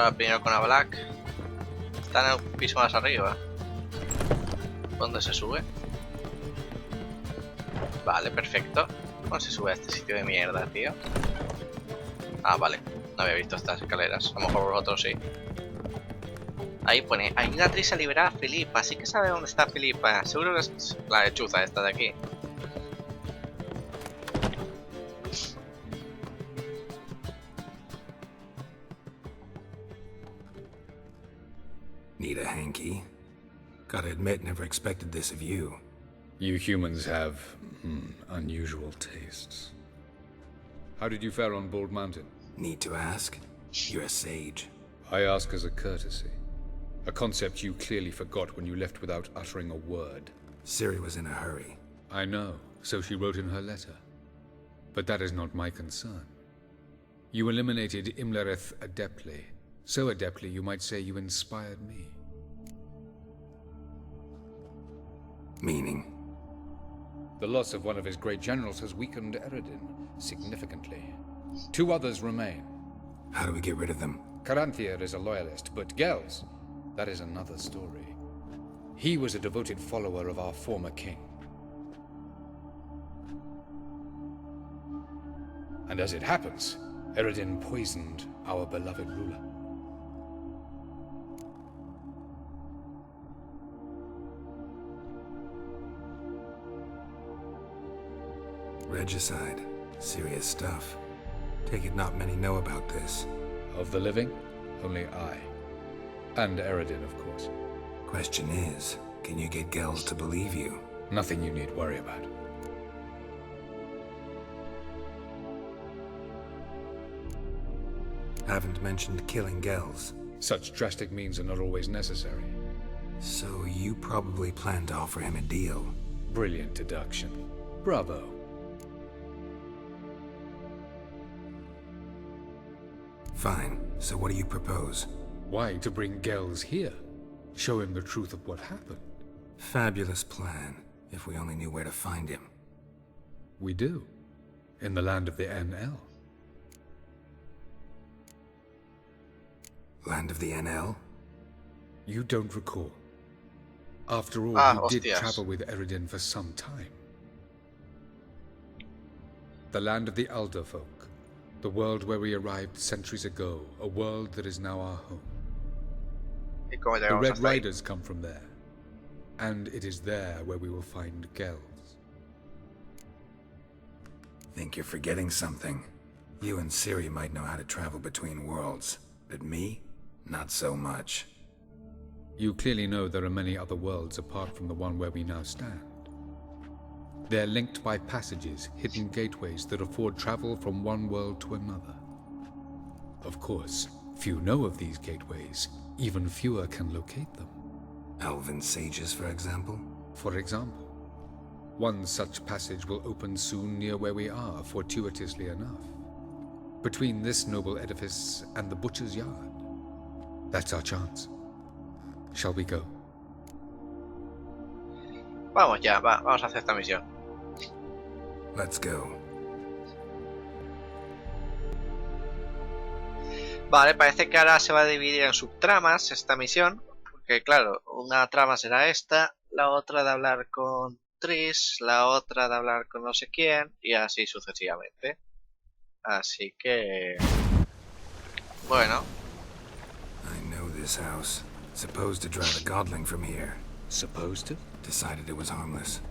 hablar primero con la Black. Está en el piso más arriba. ¿Dónde se sube? Vale, perfecto. ¿Cómo se sube a este sitio de mierda, tío? Ah, vale. No había visto estas escaleras. A lo mejor vosotros sí. Ahí pone, hay una actriz a liberar a Filipa. Sí que sabe dónde está Filipa. Seguro que es la lechuza esta de aquí. Need a hanky? Gotta admit, never expected this of you. You humans have unusual tastes. How did you fare on Bald Mountain? Need to ask? You're a sage. I ask as a courtesy. A concept you clearly forgot when you left without uttering a word. Ciri was in a hurry. I know, so she wrote in her letter. But that is not my concern. You eliminated Imlerith adeptly. So adeptly, you might say you inspired me. Meaning? The loss of one of his great generals has weakened Eredin significantly. 2 others remain. How do we get rid of them? Caranthir is a loyalist, but Gels, that is another story. He was a devoted follower of our former king. And as it happens, Eredin poisoned our beloved ruler. Regicide. Serious stuff. Take it not many know about this. Of the living, only I. And Eredin, of course. Question is, can you get Gels to believe you? Nothing you need worry about. Haven't mentioned killing Gels. Such drastic means are not always necessary. So you probably plan to offer him a deal. Brilliant deduction. Bravo. Fine. So what do you propose? Why to bring Gels here? Show him the truth of what happened. Fabulous plan, if we only knew where to find him. We do. In the land of the NL. Land of the NL? You don't recall. After all, you did travel with Eredin for some time. The land of the Elder folk. The world where we arrived centuries ago. A world that is now our home. The Red Riders come from there. And it is there where we will find Gels. Think you're forgetting something. You and Ciri might know how to travel between worlds. But me? Not so much. You clearly know there are many other worlds apart from the one where we now stand. They're linked by passages, hidden gateways that afford travel from one world to another. Of course, few know of these gateways. Even fewer can locate them. Elven sages, for example? For example. One such passage will open soon near where we are, fortuitously enough. Between this noble edifice and the butcher's yard. That's our chance. Shall we go? Vamos ya, vamos a hacer esta misión. Let's go. Vale, parece que ahora se va a dividir en subtramas esta misión. Porque claro, una trama será esta, la otra de hablar con Trish, la otra de hablar con no sé quién, y así sucesivamente. Así que... bueno. I know this house. Supposed to drive a godling from here. Supposed to? Decided it was harmless.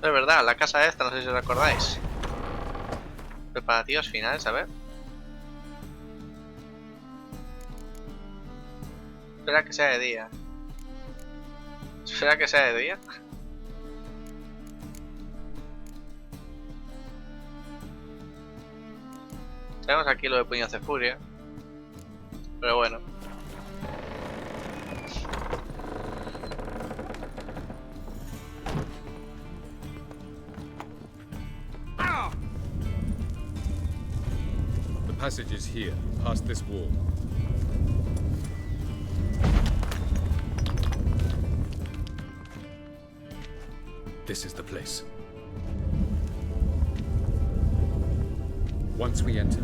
Es verdad, la casa esta, no sé si os acordáis. Preparativos finales, a ver. Espera que sea de día. Espera que sea de día. Tenemos aquí lo de puños de furia. Pero bueno. The passage is here, past this wall. This is the place. Once we enter,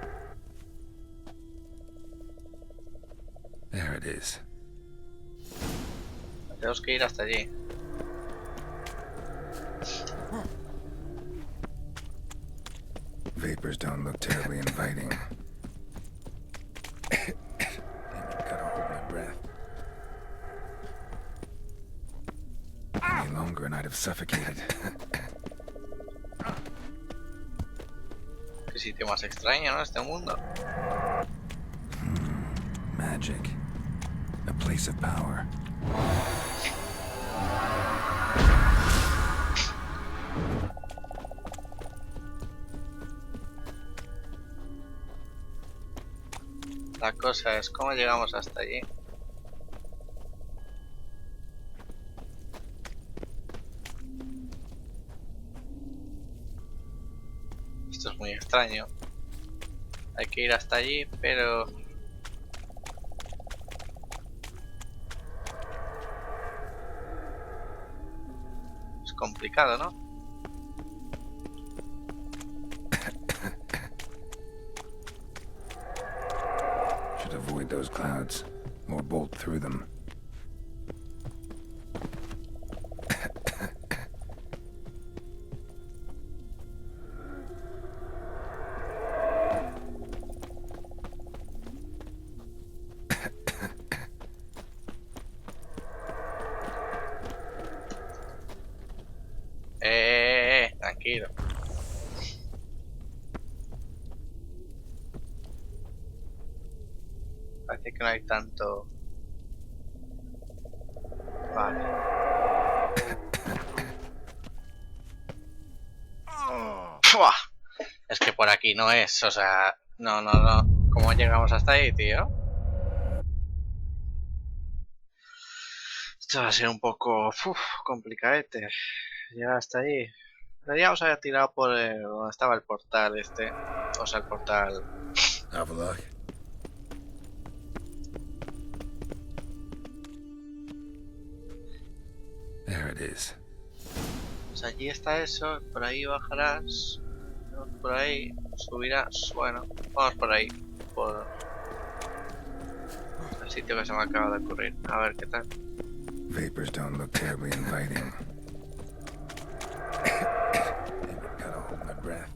Tenemos que ir hasta allí. Vapors don't look terribly inviting. Damn it, gotta hold my breath. Any longer and I'd have suffocated. Qué sitio más extraño, ¿no? Este mundo. Magic. A place of power. La cosa es cómo llegamos hasta allí. Esto es muy extraño. Hay que ir hasta allí, pero... es complicado, ¿no? Should avoid those clouds, or bolt through them. Tranquilo. Parece que no hay tanto... Vale. ¡Fua! Es que por aquí no es, o sea... No. ¿Cómo llegamos hasta ahí, tío? Esto va a ser un poco... complicadete. Llegar hasta ahí. Deberíamos haber tirado por donde estaba el portal este. O sea, el portal... Have a look. There it is. Pues allí está eso, por ahí bajarás. Por ahí subirás. Bueno, vamos por ahí. Por el sitio que se me acaba de ocurrir. A ver qué tal. Vapors don't look terribly inviting. Gotta hold my breath.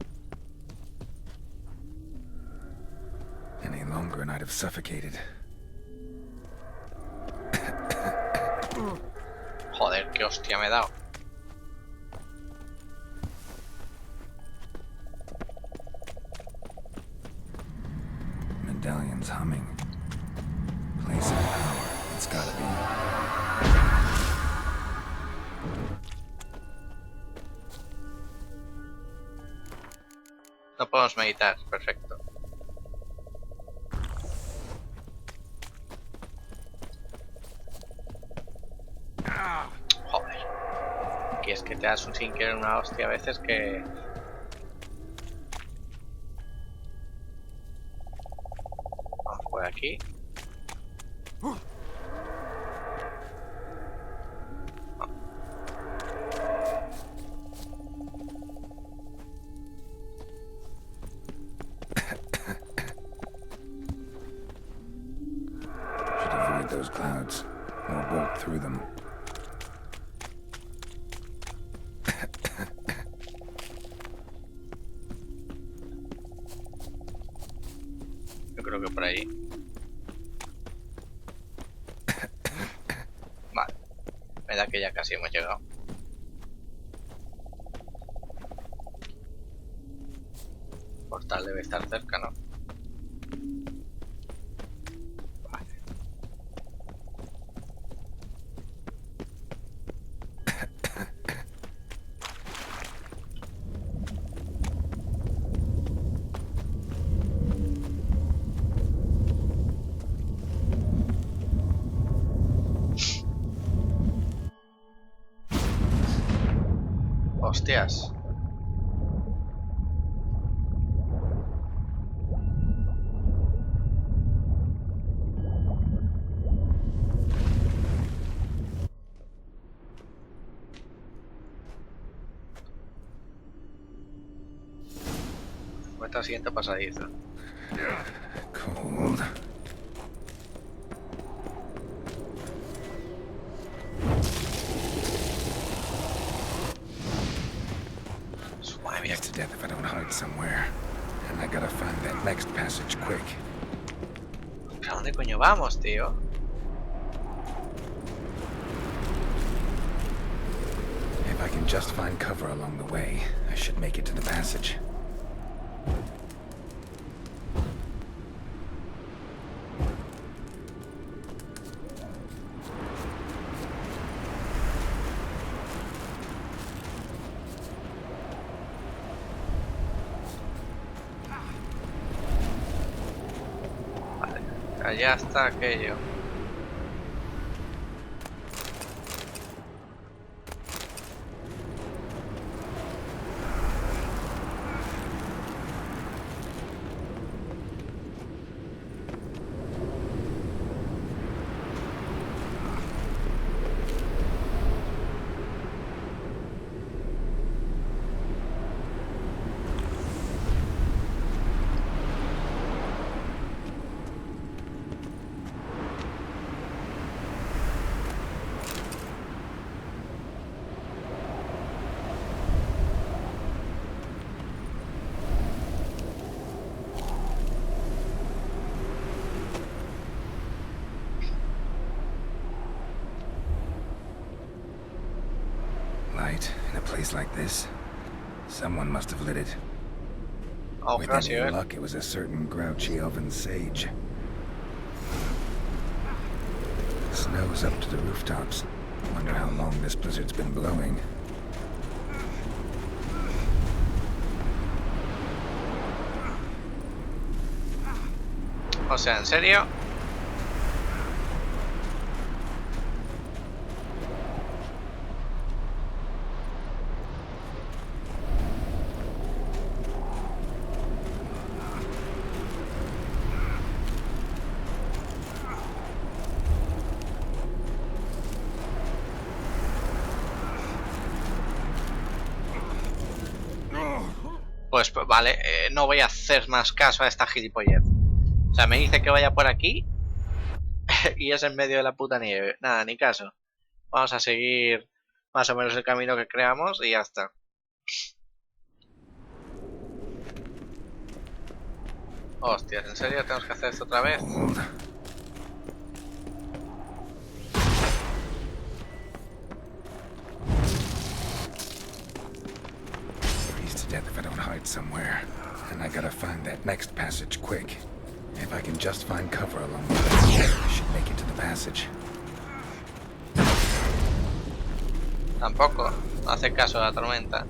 Any longer and I'd have suffocated. Joder, qué hostia me he dado. Medallion's humming. Place of power. It's gotta be. No podemos meditar, perfecto. Joder. Aquí es que te das un sin querer una hostia a veces que... Vamos por aquí. Should avoid those clouds, or bolt through them. Yo creo que por ahí. Vale. Me da que ya casi hemos llegado. El portal debe estar cerca, ¿no? Vale. Hostias. Encuentra el siguiente pasadizo. Cold. freeze to death if I don't hide somewhere. And I gotta find that next passage quick. ¿A dónde coño vamos, tío? If I can just find cover along the way, I should make it to the passage. Allá está aquello. Light in a place like this. Someone must have lit it. Oh, With gracias, any luck, it was a certain grouchy elven sage. Snow's up to the rooftops. Wonder how long this blizzard's been blowing. O sea, ¿en serio? Pues vale, no voy a hacer más caso a esta gilipollez. O sea, me dice que vaya por aquí y es en medio de la puta nieve. Nada, ni caso. Vamos a seguir más o menos el camino que creamos y ya está. Hostias, ¿en serio tenemos que hacer esto otra vez? Death if I don't hide somewhere. And I gotta find that next passage quick. If I can just find cover along the way, I should make it to the passage. Tampoco hace caso a la tormenta.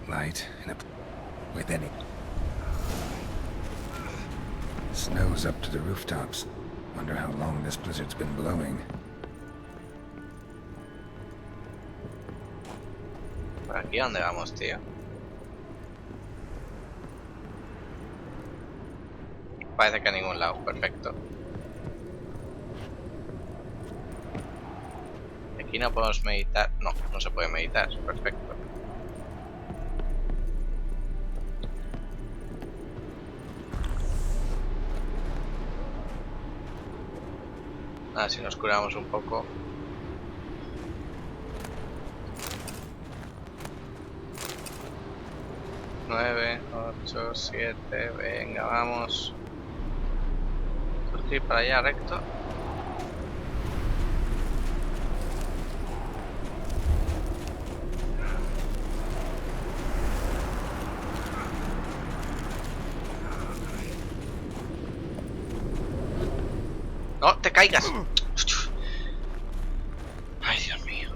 Light in a with any snow's up to the rooftops. Wonder how long this blizzard's been blowing. ¿Por aquí a dónde vamos, tío? Parece que a ningún lado, perfecto. Aquí no podemos meditar. No, no se puede meditar, perfecto. A ver si nos curamos un poco. Nueve, 8, 7, venga, vamos. Estoy para allá recto. ¡No te caigas! ¡Ay, Dios mío!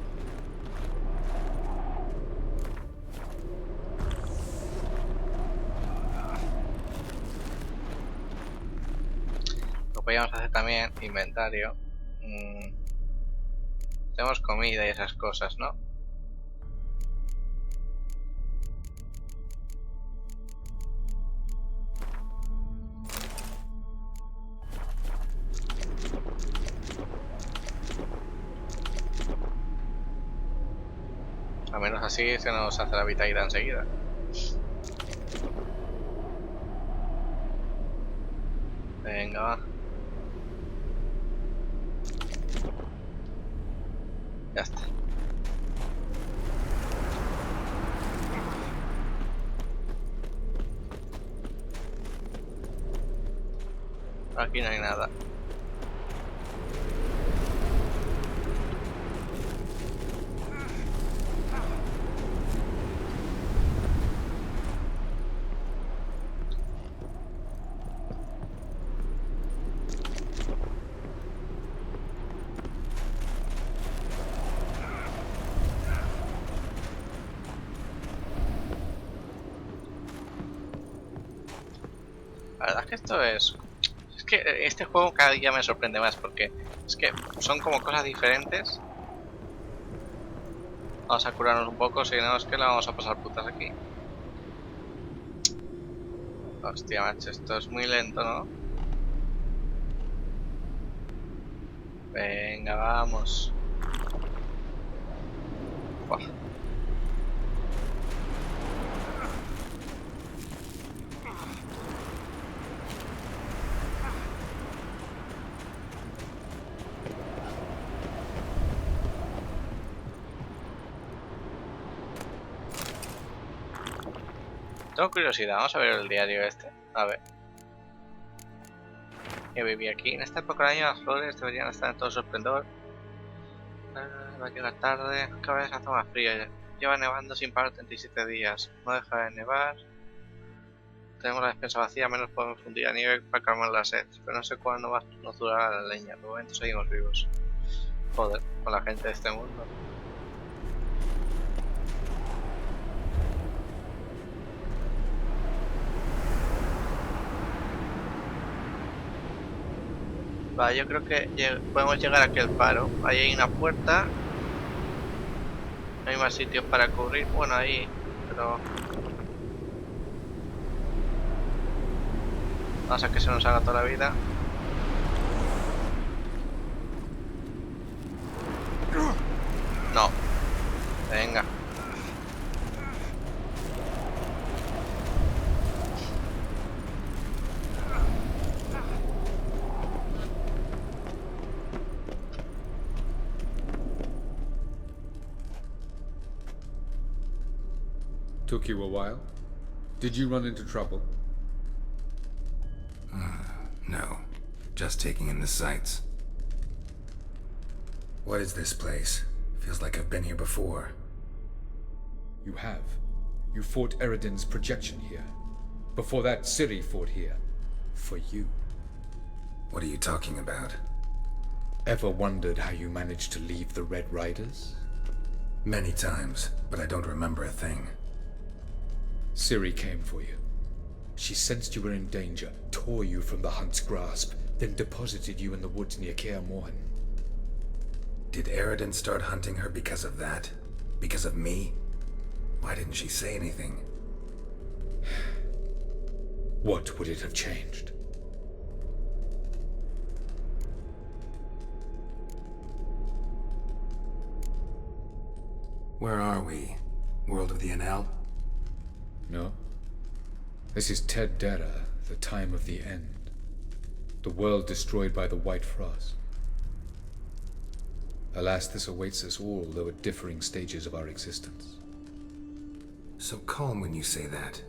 Lo podríamos hacer también, inventario. Tenemos comida y esas cosas, ¿no? menos así se nos hace la vida enseguida. Venga, va. Ya está. Aquí no hay nada. La verdad es que esto es que este juego cada día me sorprende más porque es que son como cosas diferentes. Vamos a curarnos un poco, si no es que la vamos a pasar putas aquí. Hostia, macho, esto es muy lento, ¿no? Venga, vamos. Buah. Tengo curiosidad, vamos a ver el diario este. A ver. Yo viví aquí. En esta época del año las flores deberían estar en todo su esplendor. Va a llegar tarde. Cada vez hace más frío. Lleva nevando sin parar 37 días. No deja de nevar. Tenemos la despensa vacía, menos podemos fundir a nieve para calmar la sed. Pero no sé cuándo más nos durará la leña. De momento seguimos vivos. Joder, con la gente de este mundo. Vale, yo creo que podemos llegar a aquel faro. Ahí hay una puerta. No hay más sitios para cubrir. Bueno, ahí, pero... vamos a que se nos haga toda la vida. No. Venga. Took you a while? Did you run into trouble? No. Just taking in the sights. What is this place? Feels like I've been here before. You have. You fought Eridan's projection here. Before that, Ciri fought here. For you. What are you talking about? Ever wondered how you managed to leave the Red Riders? Many times, but I don't remember a thing. Ciri came for you. She sensed you were in danger, tore you from the Hunt's grasp, then deposited you in the woods near Kaer Morhen. Did Eridan start hunting her because of that? Because of me? Why didn't she say anything? What would it have changed? Where are we? World of the NL? No. This is Ted Dera, the time of the end. The world destroyed by the White Frost. Alas, this awaits us all, though at differing stages of our existence. So calm when you say that.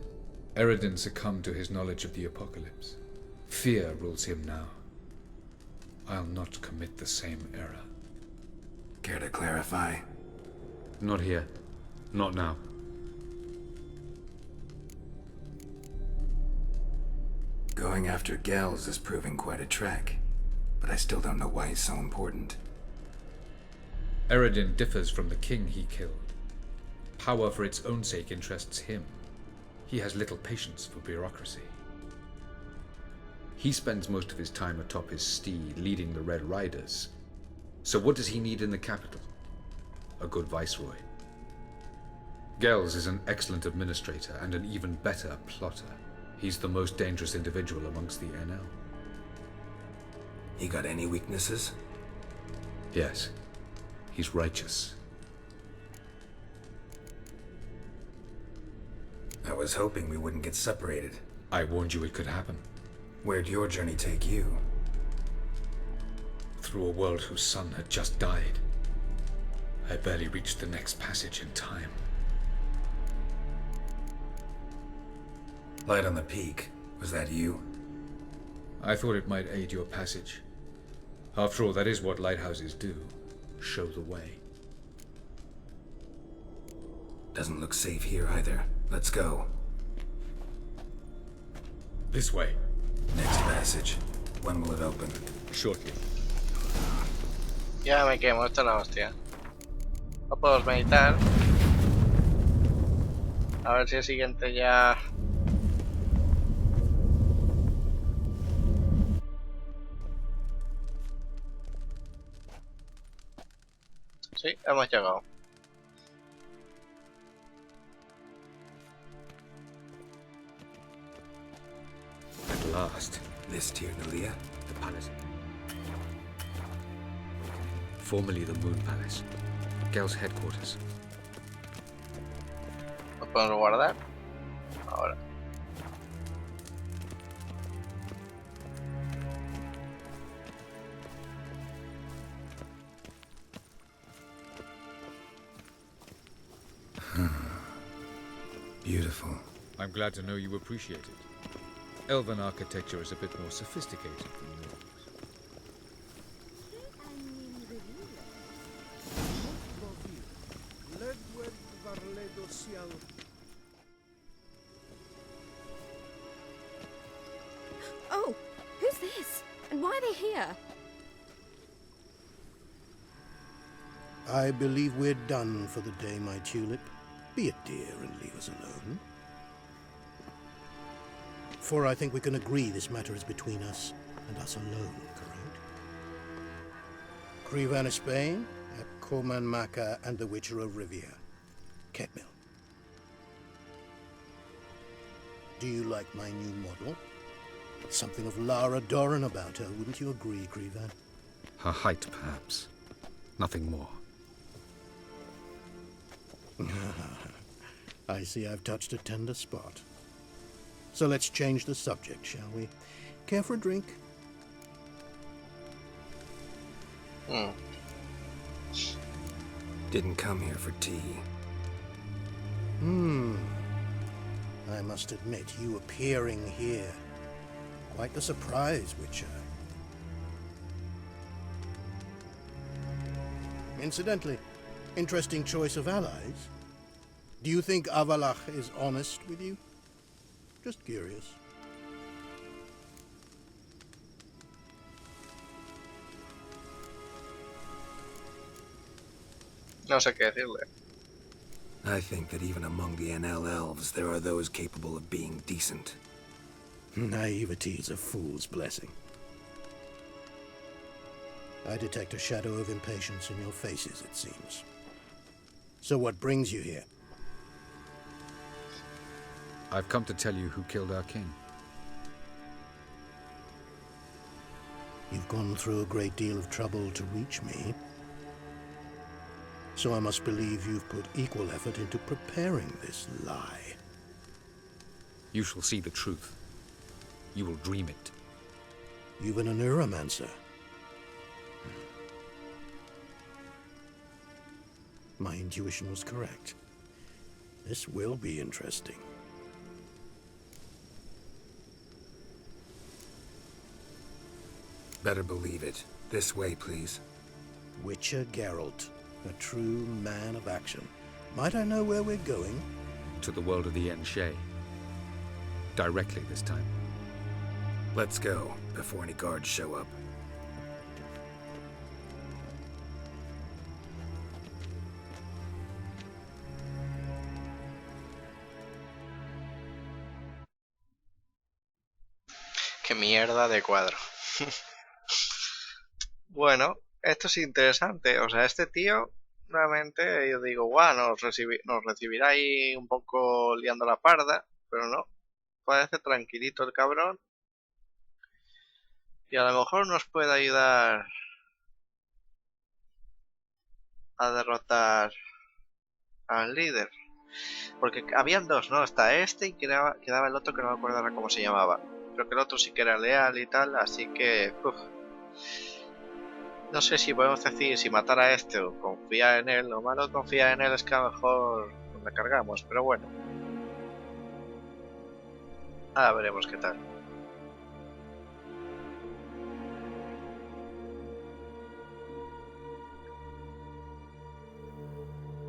Eridan succumbed to his knowledge of the apocalypse. Fear rules him now. I'll not commit the same error. Care to clarify? Not here. Not now. Going after Gels is proving quite a trek, but I still don't know why he's so important. Eridan differs from the king he killed. Power for its own sake interests him. He has little patience for bureaucracy. He spends most of his time atop his steed, leading the Red Riders. So what does he need in the capital? A good viceroy. Gels is an excellent administrator and an even better plotter. He's the most dangerous individual amongst the NL. He got any weaknesses? Yes. He's righteous. I was hoping we wouldn't get separated. I warned you it could happen. Where'd your journey take you? Through a world whose sun had just died. I barely reached the next passage in time. Light on the peak. Was that you? I thought it might aid your passage. After all, that is what lighthouses do. Show the way. Doesn't look safe here either. Let's go. This way. Next passage. When will it open? Shortly. Ya me quemo, esto es la hostia. No puedo meditar. A ver si el siguiente ya... Sí, hemos llegado. At last. This Tirnalia? The palace. Formerly the Moon Palace. Gel's headquarters. ¿Lo podemos guardar? Ahora. Beautiful. I'm glad to know you appreciate it. Elven architecture is a bit more sophisticated than yours. Oh, who's this? And why are they here? I believe we're done for the day, my tulip. Be a dear and leave us alone. For I think we can agree this matter is between us and us alone, correct? Krivan of Spain, at Corman Maca and the Witcher of Rivia. Ketmil. Do you like my new model? Something of Lara Doran about her, wouldn't you agree, Krivan? Her height, perhaps. Nothing more. I see I've touched a tender spot. So let's change the subject, shall we? Care for a drink? Didn't come here for tea. I must admit, you appearing here, quite the surprise, Witcher. Incidentally, interesting choice of allies. Do you think Avalach is honest with you? Just curious. No sé qué decirle. I think that even among the NL elves, there are those capable of being decent. Naivety is a fool's blessing. I detect a shadow of impatience in your faces, it seems. So what brings you here? I've come to tell you who killed our king. You've gone through a great deal of trouble to reach me. So I must believe you've put equal effort into preparing this lie. You shall see the truth. You will dream it. You've been a neuromancer. My intuition was correct. This will be interesting. Better believe it. This way, please. Witcher Geralt, a true man of action. Might I know where we're going? To the world of the Enshe. Directly this time. Let's go, before any guards show up. Qué mierda de cuadro. Bueno, esto es interesante. O sea, este tío, realmente, yo digo, guau, nos recibirá ahí un poco liando la parda, pero no. Parece tranquilito el cabrón. Y a lo mejor nos puede ayudar a derrotar al líder. Porque habían dos, ¿no? Está este y quedaba el otro que no me acuerdo ahora cómo se llamaba. Creo que el otro sí que era leal y tal, así que... No sé si podemos decir si matar a este o confiar en él. Lo malo de confiar en él es que a lo mejor nos la cargamos, pero bueno. Ahora veremos qué tal.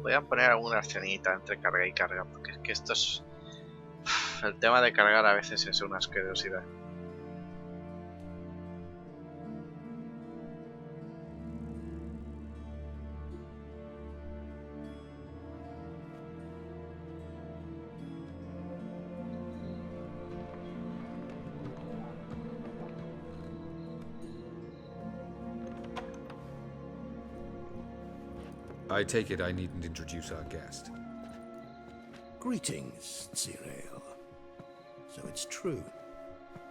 Voy a poner alguna escenita entre carga y carga, porque es que esto es... El tema de cargar a veces es una asquerosidad. I take it I needn't introduce our guest. Greetings, Cyril. So it's true.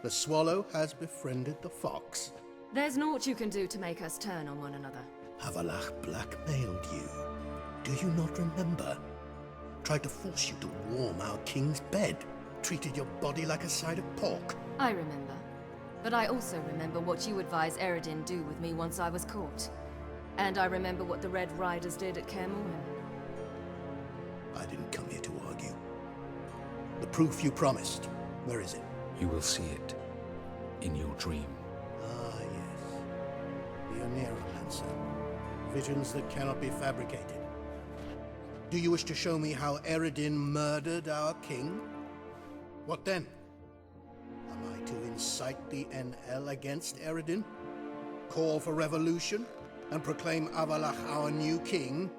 The swallow has befriended the fox. There's naught you can do to make us turn on one another. Avalach blackmailed you. Do you not remember? Tried to force you to warm our king's bed. Treated your body like a side of pork. I remember. But I also remember what you advised Eredin do with me once I was caught. And I remember what the Red Riders did at Kaer Morhen. I didn't come here to argue. The proof you promised, where is it? You will see it in your dream. Ah, yes. The Oneiromancer. Visions that cannot be fabricated. Do you wish to show me how Eredin murdered our king? What then? Am I to incite the NL against Eredin? Call for revolution? And proclaim Avalach our new king?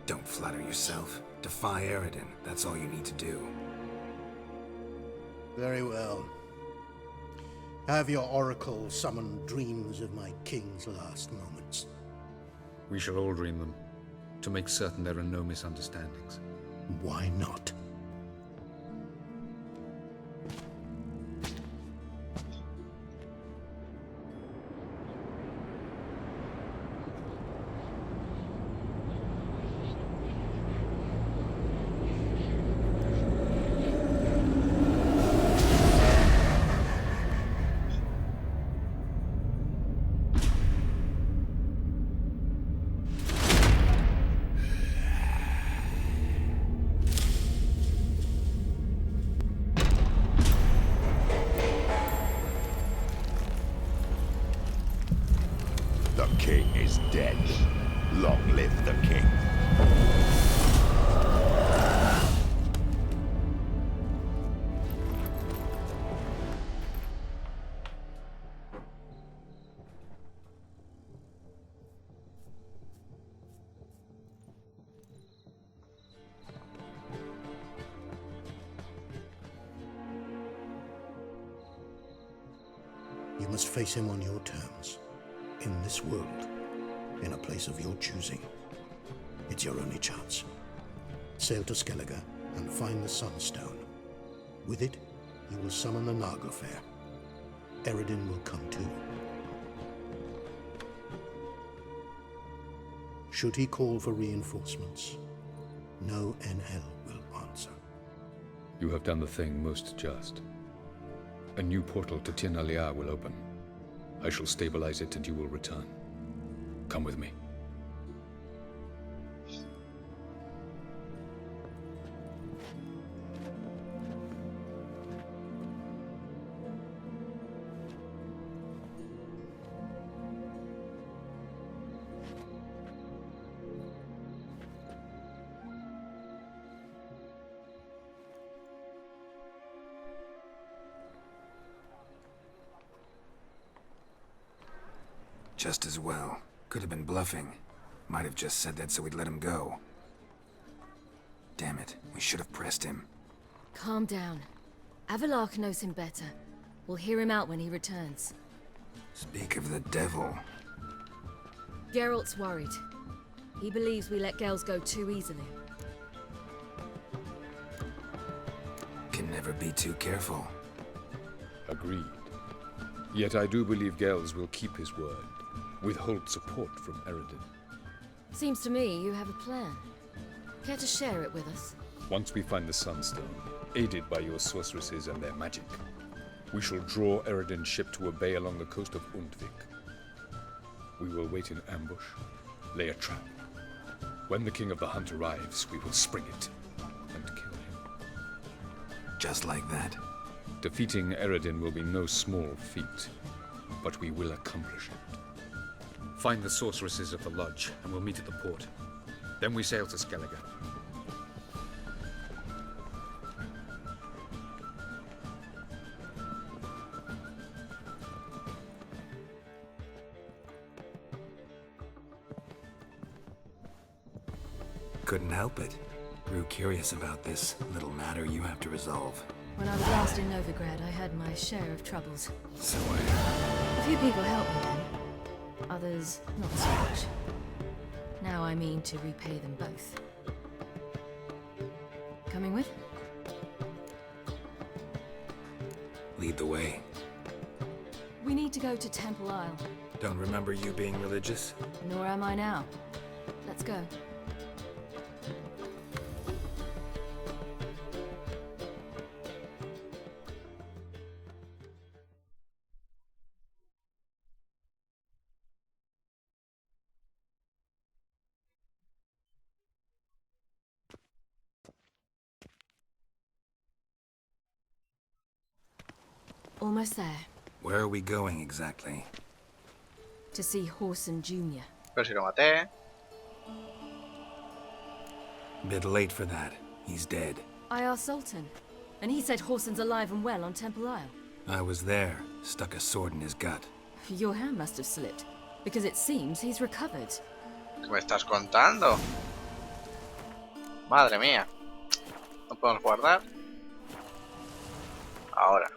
Don't flatter yourself. Defy Eredin. That's all you need to do. Very well. Have your oracle summon dreams of my king's last moments. We shall all dream them, to make certain there are no misunderstandings. Why not? The king is dead. Long live the king. You must face him on your terms. In this world, in a place of your choosing. It's your only chance. Sail to Skellige and find the Sunstone. With it, you will summon the Nagelfair. Eredin will come too. Should he call for reinforcements, no NL will answer. You have done the thing most just. A new portal to Tir na Liar will open. I shall stabilize it and you will return. Come with me. Just as well. Could have been bluffing. Might have just said that so we'd let him go. Damn it, we should have pressed him. Calm down. Avalach knows him better. We'll hear him out when he returns. Speak of the devil. Geralt's worried. He believes we let girls go too easily. Can never be too careful. Agreed. Yet I do believe Gels will keep his word, withhold support from Eredin. Seems to me you have a plan. Care to share it with us? Once we find the Sunstone, aided by your sorceresses and their magic, we shall draw Eredin's ship to a bay along the coast of Undvik. We will wait in ambush, lay a trap. When the King of the Hunt arrives, we will spring it and kill him. Just like that? Defeating Eredin will be no small feat, but we will accomplish it. Find the sorceresses of the lodge, and we'll meet at the port. Then we sail to Skellige. Couldn't help it. Grew curious about this little matter you have to resolve. When I was last in Novigrad, I had my share of troubles. So A few people helped me then. Others, not so much. Now I mean to repay them both. Coming with? lead the way. We need to go to Temple Isle. Don't remember you being religious? Nor am I now. Let's go. Almost there. Where are we going exactly? To see Horson Jr. Pero si lo maté. Bit late for that. He's dead. I asked Sultan, and he said Horson's alive and well on Temple Isle. I was there. Stuck a sword in his gut. Your hand must have slipped, because it seems he's recovered. ¿Qué me estás contando? Madre mía. ¿No podemos guardar? Ahora.